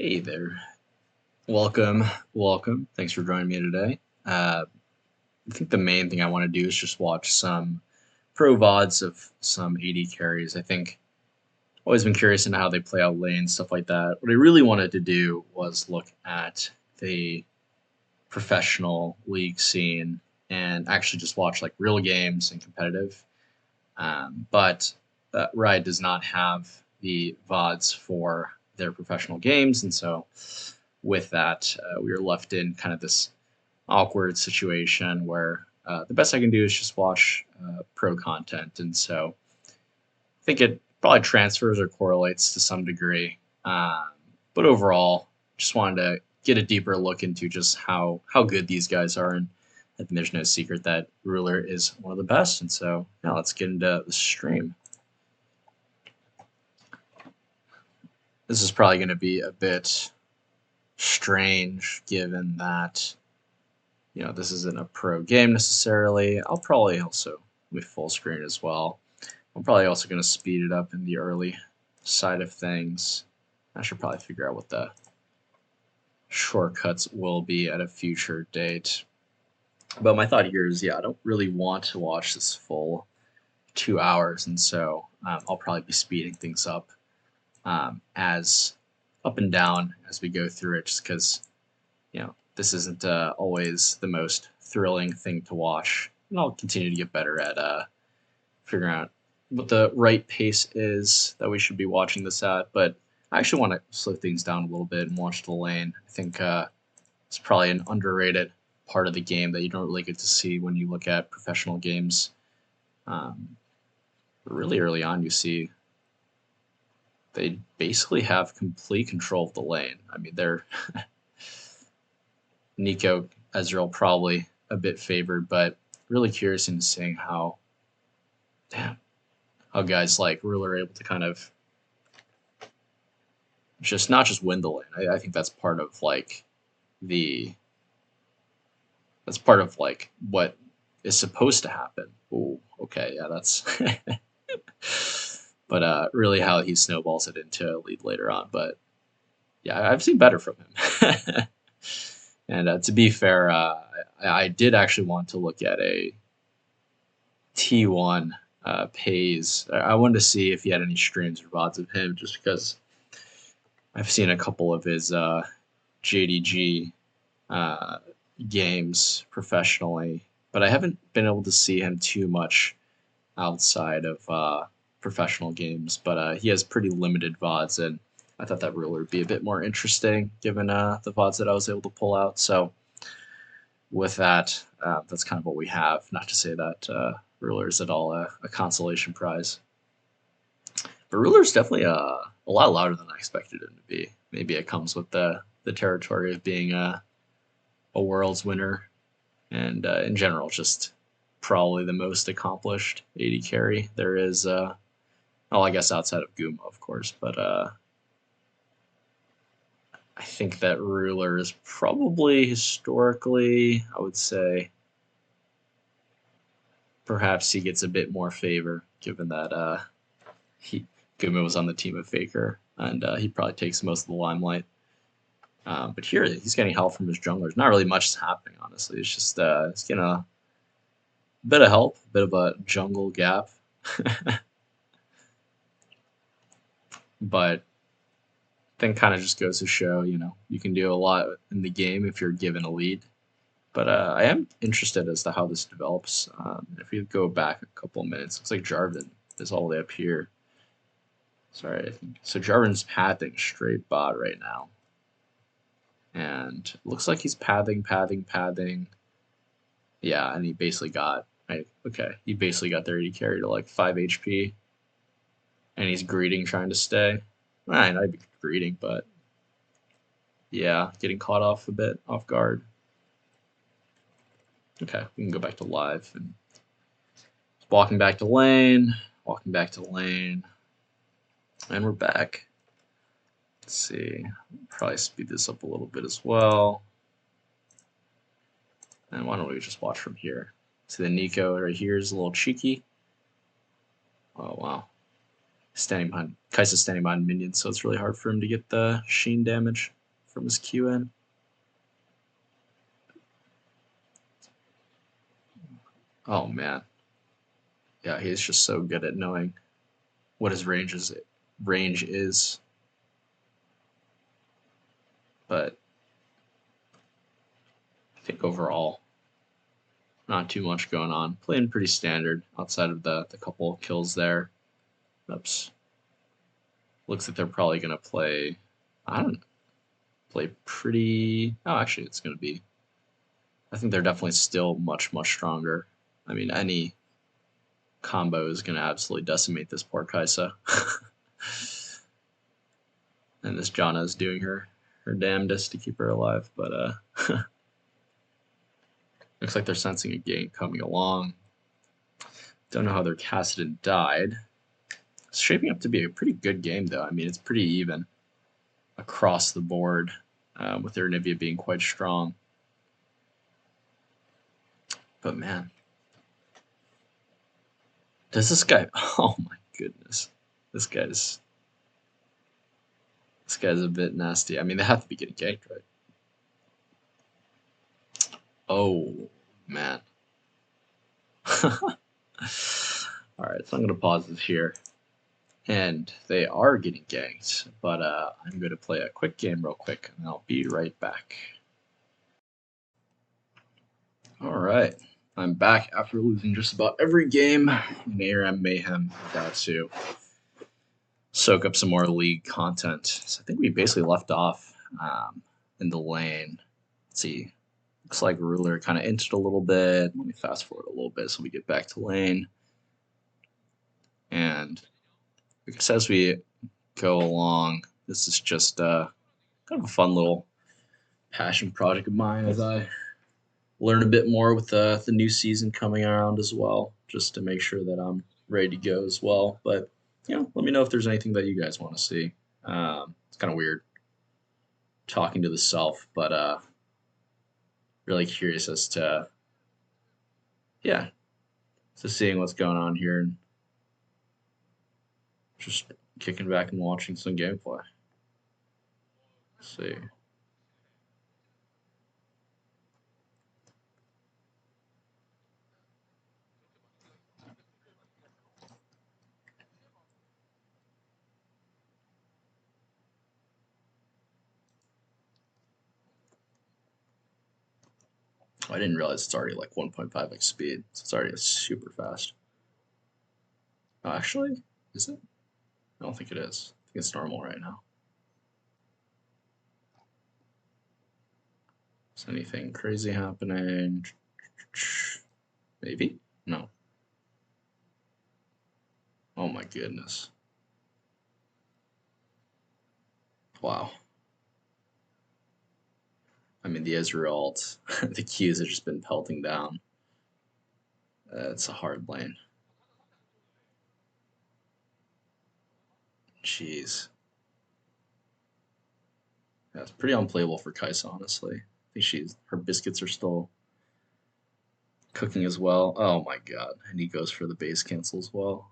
Hey there. Welcome. Thanks for joining me today. I think the main thing I want to do is just watch some pro VODs of some AD carries. I think I've always been curious into how they play out lane, stuff like that. What I really wanted to do was look at the professional league scene and actually just watch like real games and competitive. But Riot does not have the VODs for their professional games, and so with that, we were left in kind of this awkward situation where the best I can do is just watch pro content, and so I think it probably transfers or correlates to some degree. But overall, just wanted to get a deeper look into just how good these guys are, and I think there's no secret that Ruler is one of the best. And so now let's get into the stream. This is probably going to be a bit strange given that this isn't a pro game necessarily. I'll probably also with full screen as well. I'm probably also going to speed it up in the early side of things. I should probably figure out what the shortcuts will be at a future date. But my thought here is, I don't really want to watch this full 2 hours, and so I'll probably be speeding things up as up and down as we go through it, just because this isn't always the most thrilling thing to watch, and I'll continue to get better at figuring out what the right pace is that we should be watching this at. But I actually want to slow things down a little bit and watch the lane. I think it's probably an underrated part of the game that you don't really get to see when you look at professional games. Really early on, you see they basically have complete control of the lane. I mean, they're Nico, Ezreal probably a bit favored, but really curious in seeing how guys like Ruler are able to kind of not just win the lane. I think that's part of like what is supposed to happen. Oh, okay, yeah, that's but really how he snowballs it into a lead later on. But yeah, I've seen better from him. And to be fair, I did actually want to look at a T1 Pays. I wanted to see if he had any streams or VODs of him, just because I've seen a couple of his JDG games professionally, but I haven't been able to see him too much outside of professional games. But he has pretty limited VODs, and I thought that Ruler would be a bit more interesting given the VODs that I was able to pull out. So with that, that's kind of what we have. Not to say that Ruler is at all a consolation prize. But Ruler is definitely a lot louder than I expected him to be. Maybe it comes with the territory of being a Worlds winner, and in general, just probably the most accomplished AD carry there is. I guess outside of Guma, of course, but I think that Ruler is probably historically, I would say, perhaps he gets a bit more favor, given that Guma was on the team of Faker, and he probably takes most of the limelight. But here, he's getting help from his junglers. Not really much is happening, honestly. It's just it's getting a bit of help, a bit of a jungle gap. But then kind of just goes to show, you can do a lot in the game if you're given a lead. But I am interested as to how this develops. If we go back a couple of minutes, looks like Jarvan is all the way up here. Sorry, so Jarvan's pathing straight bot right now. And it looks like he's pathing. Yeah, and he basically got, he basically got their AD carry to like 5 HP. And he's greeting, trying to stay. I'd be greeting, but yeah, getting caught off a bit, off guard. Okay, we can go back to live. And walking back to lane, and we're back. Let's see, probably speed this up a little bit as well. And why don't we just watch from here? See the Nico right here is a little cheeky. Oh, wow. standing behind Kai'Sa's standing behind minions, so it's really hard for him to get the Sheen damage from his Q in. Oh man. Yeah, he's just so good at knowing what his range is. But I think overall, not too much going on. Playing pretty standard outside of the couple kills there. Oops. Looks like they're probably gonna play. I don't know. Play pretty. Oh, actually, it's gonna be. I think they're definitely still much stronger. I mean, any combo is gonna absolutely decimate this poor Kai'Sa. And this Janna is doing her damnedest to keep her alive, but looks like they're sensing a gank coming along. Don't know how their Kassadin died. It's shaping up to be a pretty good game, though. I mean, it's pretty even across the board, with their Nivea being quite strong. But man, does this guy? Oh my goodness, this guy's a bit nasty. I mean, they have to be getting ganked, right? Oh man. All right, so I'm gonna pause this here. And they are getting ganked, but I'm going to play a quick game real quick, and I'll be right back. All right, I'm back after losing just about every game in ARAM Mayhem. Got to soak up some more league content. So I think we basically left off in the lane. Let's see. Looks like Ruler kind of inted a little bit. Let me fast forward a little bit so we get back to lane. And I guess as we go along, this is just kind of a fun little passion project of mine as I learn a bit more with the new season coming around as well, just to make sure that I'm ready to go as well. But let me know if there's anything that you guys want to see. It's kind of weird talking to the self, but really curious as to seeing what's going on here and just kicking back and watching some gameplay. Let's see. I didn't realize it's already like 1.5x speed, so it's already super fast. Oh, actually, is it? I don't think it is. I think it's normal right now. Is anything crazy happening? Maybe? No. Oh my goodness. Wow. I mean, the Ezreal, the Qs have just been pelting down. It's a hard lane. Jeez. Yeah, it's pretty unplayable for Kai'Sa, honestly. I think her biscuits are still cooking as well. Oh my god. And he goes for the base cancel as well.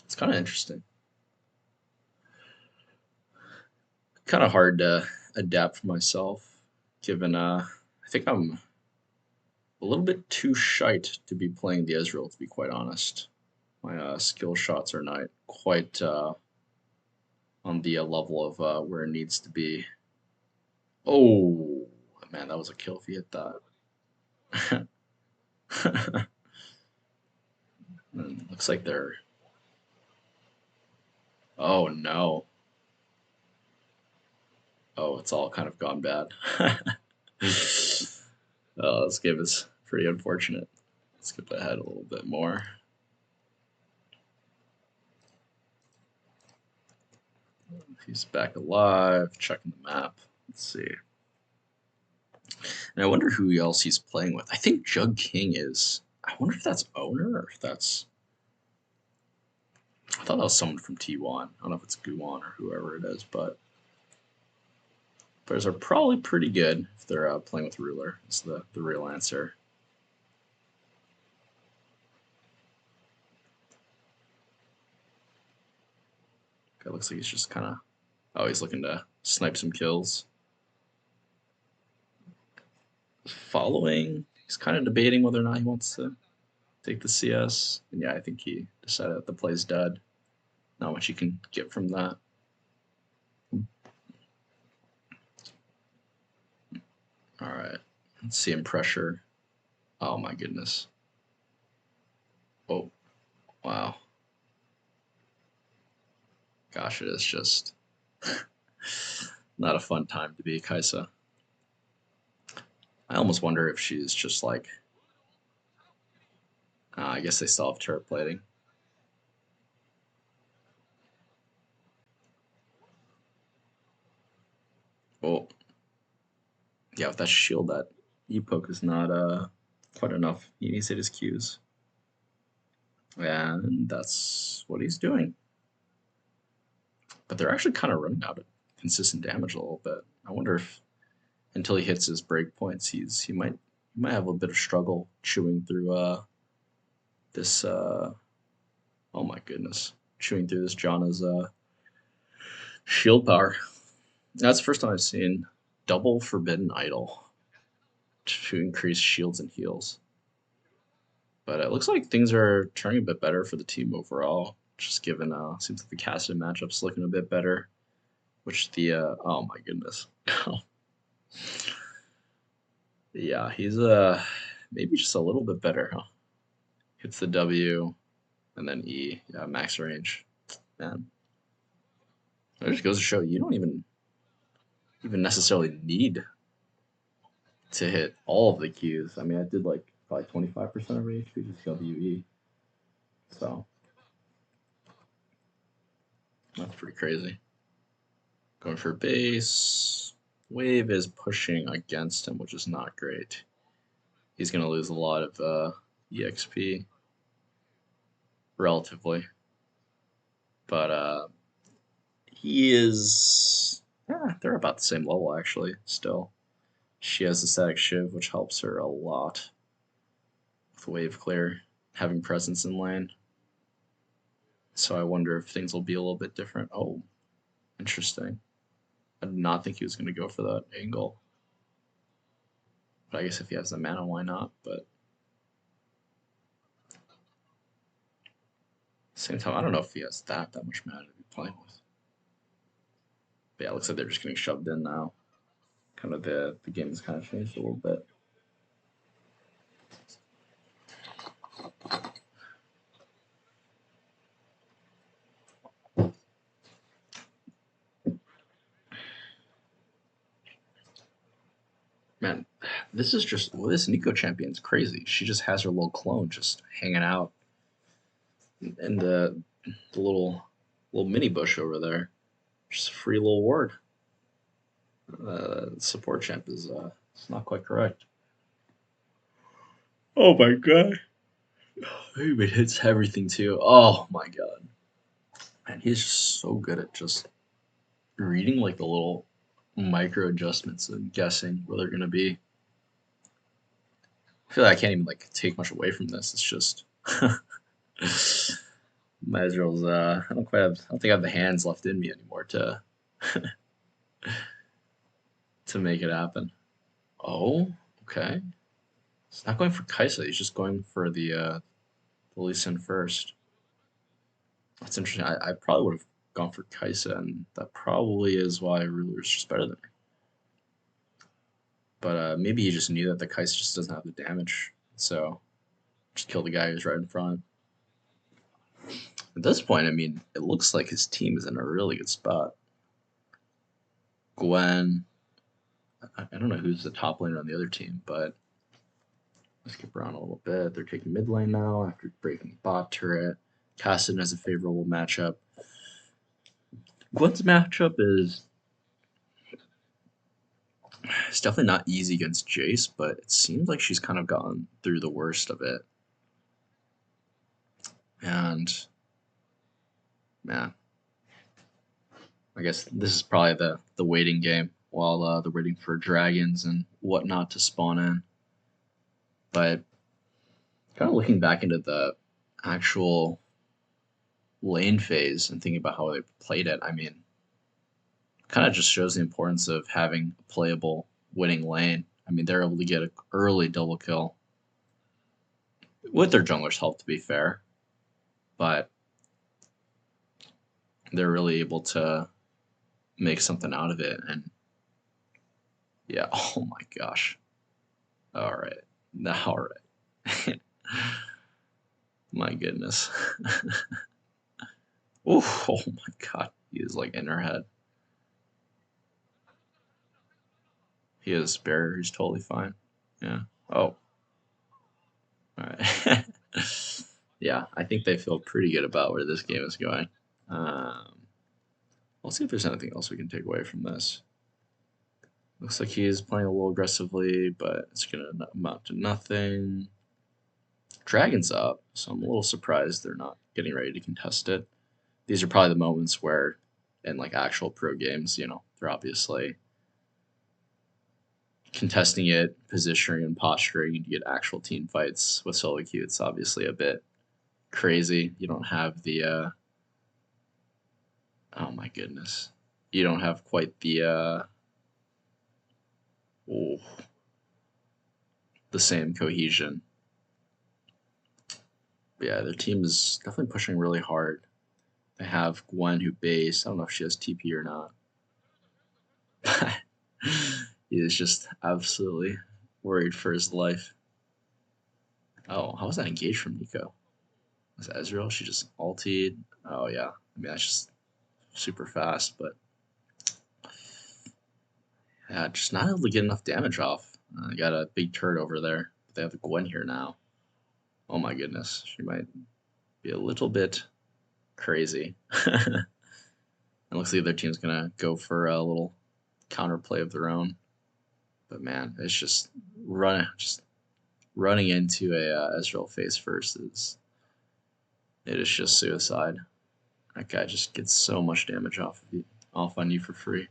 It's kind of interesting. Kind of hard to adapt for myself, given I think I'm a little bit too shite to be playing the Ezreal, to be quite honest. My skill shots are not quite on the level of where it needs to be. Oh, man, that was a kill if he hit that. Looks like they're... Oh, no. Oh, it's all kind of gone bad. Oh, this game is pretty unfortunate. Let's skip ahead a little bit more. He's back alive, checking the map. Let's see. And I wonder who else he's playing with. I think Jug King is. I wonder if that's Owner or if that's... I thought that was someone from T1. I don't know if it's Guwon or whoever it is, but players are probably pretty good if they're playing with Ruler. Is the real answer. Guy looks like he's just kind of, oh, he's looking to snipe some kills. Following, he's kind of debating whether or not he wants to take the CS. And yeah, I think he decided that the play's dead. Not much you can get from that. All right, let's see him pressure. Oh my goodness. Oh, wow. Gosh, it is just not a fun time to be Kaisa. I almost wonder if she's just like, I guess they still have turret plating. Oh, yeah, with that shield, that E-poke is not quite enough. He needs to hit his Qs. And that's what he's doing. But they're actually kind of running out of consistent damage a little bit. I wonder if until he hits his breakpoints, he might have a bit of struggle chewing through this. Oh my goodness, chewing through this Janna's shield power. That's the first time I've seen double Forbidden Idol to increase shields and heals. But it looks like things are turning a bit better for the team overall. Just given seems like the Cassidy matchup's looking a bit better. Which the oh my goodness. Yeah, he's maybe just a little bit better, huh? Hits the W and then E, yeah, max range. Man. It just goes to show you don't even necessarily need to hit all of the Qs. I mean, I did like probably 25% of HP just WE. So that's pretty crazy. Going for base. Wave is pushing against him, which is not great. He's going to lose a lot of EXP, relatively. But he is... Yeah, they're about the same level, actually, still. She has a static shiv, which helps her a lot with wave clear, having presence in lane. So I wonder if things will be a little bit different. Oh, interesting. I did not think he was going to go for that angle. But I guess if he has the mana, why not? But same time, I don't know if he has that much mana to be playing with. But yeah, it looks like they're just getting shoved in now. Kind of the game has kind of changed a little bit. Man, this is just this Nico champion's crazy. She just has her little clone just hanging out in the little mini bush over there. Just a free little ward. Support champ is it's not quite correct. Oh my god. He hits everything too. Oh my god. Man, he's just so good at just reading like the little micro adjustments and guessing where they're gonna be. I feel like I can't even like take much away from this. It's just my Ezreal's I don't think I have the hands left in me anymore to to make it happen. Oh, okay. He's not going for Kaisa, he's just going for the Lee Sin first. That's interesting. I probably would have gone for Kaisa, and that probably is why Ruler's just better than me. But maybe he just knew that the Kaisa just doesn't have the damage, so just kill the guy who's right in front. At this point, I mean, it looks like his team is in a really good spot. Gwen, I don't know who's the top laner on the other team, but let's skip around a little bit. They're taking mid lane now after breaking bot turret. Cassidy has a favorable matchup. Gwen's matchup is it's definitely not easy against Jace, but it seems like she's kind of gotten through the worst of it. And man, I guess this is probably the waiting game while they're waiting for dragons and whatnot to spawn in. But kind of looking back into the actual lane phase and thinking about how they played it, I mean, kind of just shows the importance of having a playable winning lane. I mean, they're able to get an early double kill with their jungler's help, to be fair, but they're really able to make something out of it. And yeah, oh my gosh. All right. Now, all right. My goodness. Ooh, oh my god. He is like in her head. He has barrier. He's totally fine. Yeah. Oh. All right. Yeah, I think they feel pretty good about where this game is going. We'll see if there's anything else we can take away from this. Looks like he is playing a little aggressively, but it's going to amount to nothing. Dragon's up, so I'm a little surprised they're not getting ready to contest it. These are probably the moments where, in like actual pro games, you know, they're obviously contesting it, positioning and posturing to get actual team fights. With solo queue, it's obviously a bit crazy. You don't have the oh my goodness, you don't have quite the oh, the same cohesion. But yeah, their team is definitely pushing really hard. They have Gwen who base. I don't know if she has TP or not. He is just absolutely worried for his life. Oh, how was that engaged from Nico? Was that Ezreal? She just ultied. Oh yeah. I mean that's just super fast, but yeah, just not able to get enough damage off. Got a big turret over there. They have the Gwen here now. Oh my goodness, she might be a little bit crazy. It looks like their team's gonna go for a little counterplay of their own. But man, it's just running into a Ezreal face first is just suicide. That guy just gets so much damage off on you for free.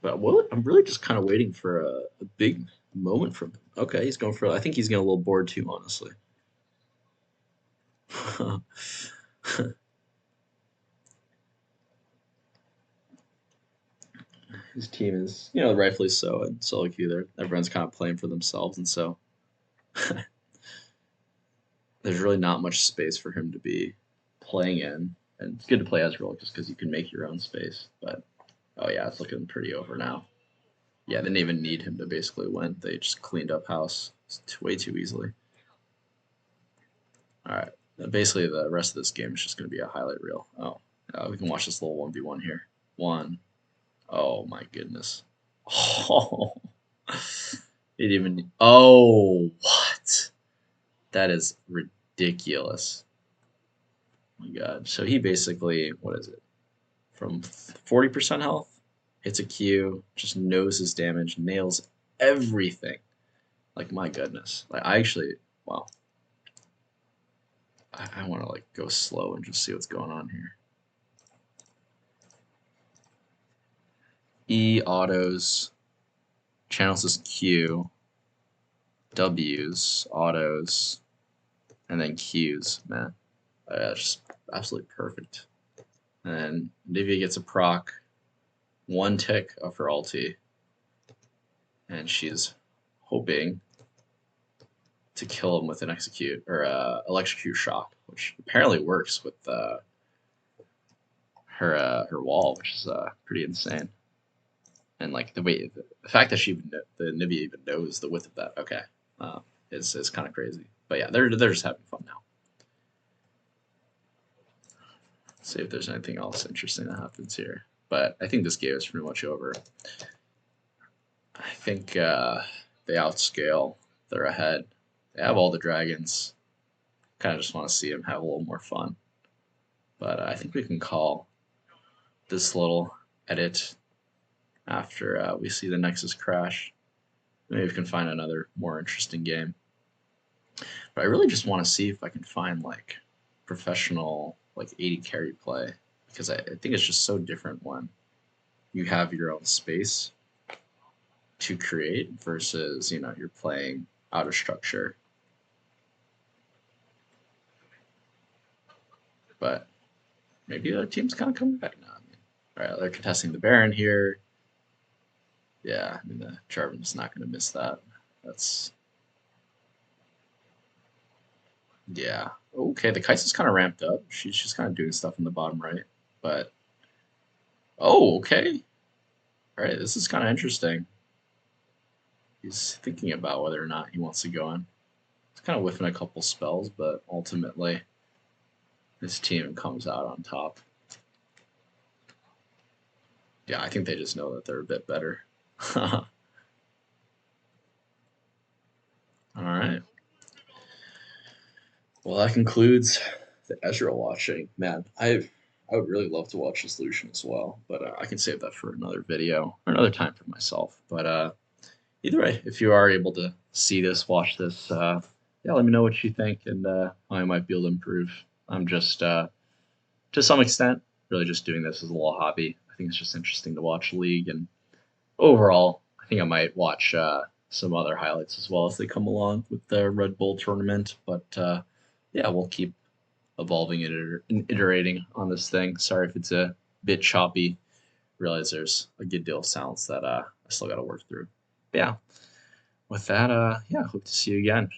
But I'm really just kind of waiting for a big moment from him. Okay, he's going for. I think he's getting a little bored too, honestly. His team is, you know, rightfully so, and solo queue there. Everyone's kind of playing for themselves, and so there's really not much space for him to be playing in. And it's good to play Ezreal just because you can make your own space. But oh yeah, it's looking pretty over now. Yeah, they didn't even need him to basically win. They just cleaned up house way too easily. All right, basically the rest of this game is just going to be a highlight reel. Oh, we can watch this little 1v1 here. One. Oh my goodness. Oh, it even. Oh, what? That is ridiculous. Oh my god. So he basically, what is it? From 40% health, hits a Q, just knows his damage, nails everything. Like my goodness. Like I actually, wow. I want to like go slow and just see what's going on here. E autos, channels his Q, W's, autos, and then Q's. Man, just absolutely perfect. And then Nivea gets a proc, one tick of her ulti, and she's hoping to kill him with an execute or electrocute shock, which apparently works with her wall, which is pretty insane. And like the fact that the Nivea even knows the width of that, okay, is kind of crazy. But yeah, they're just having fun now. Let's see if there's anything else interesting that happens here. But I think this game is pretty much over. I think they outscale. They're ahead. They have all the dragons. Kind of just want to see them have a little more fun. But I think we can call this little edit after we see the Nexus crash. Maybe we can find another more interesting game. But I really just want to see if I can find like professional like 80 carry play because I think it's just so different when you have your own space to create versus, you know, you're playing out of structure. maybe the team's kind of coming back now. All right, they're contesting the Baron here. Yeah, I mean, the Jarvan's not going to miss that. That's, yeah. Okay, the Kai'Sa's kind of ramped up. She's just kind of doing stuff in the bottom right. But, oh, okay. All right, this is kind of interesting. He's thinking about whether or not he wants to go in. He's kind of whiffing a couple spells, but ultimately, his team comes out on top. Yeah, I think they just know that they're a bit better. All right. Well, that concludes the Ezreal watching. Man, I would really love to watch the solution as well, but I can save that for another video or another time for myself. But either way, if you are able to see this, watch this, yeah, let me know what you think and how I might be able to improve. I'm just, to some extent, really just doing this as a little hobby. I think it's just interesting to watch League, and overall, I think I might watch some other highlights as well as they come along with the Red Bull tournament. But yeah, we'll keep evolving and iterating on this thing. Sorry if it's a bit choppy. Realize there's a good deal of sounds that I still got to work through. But yeah, with that, yeah, hope to see you again.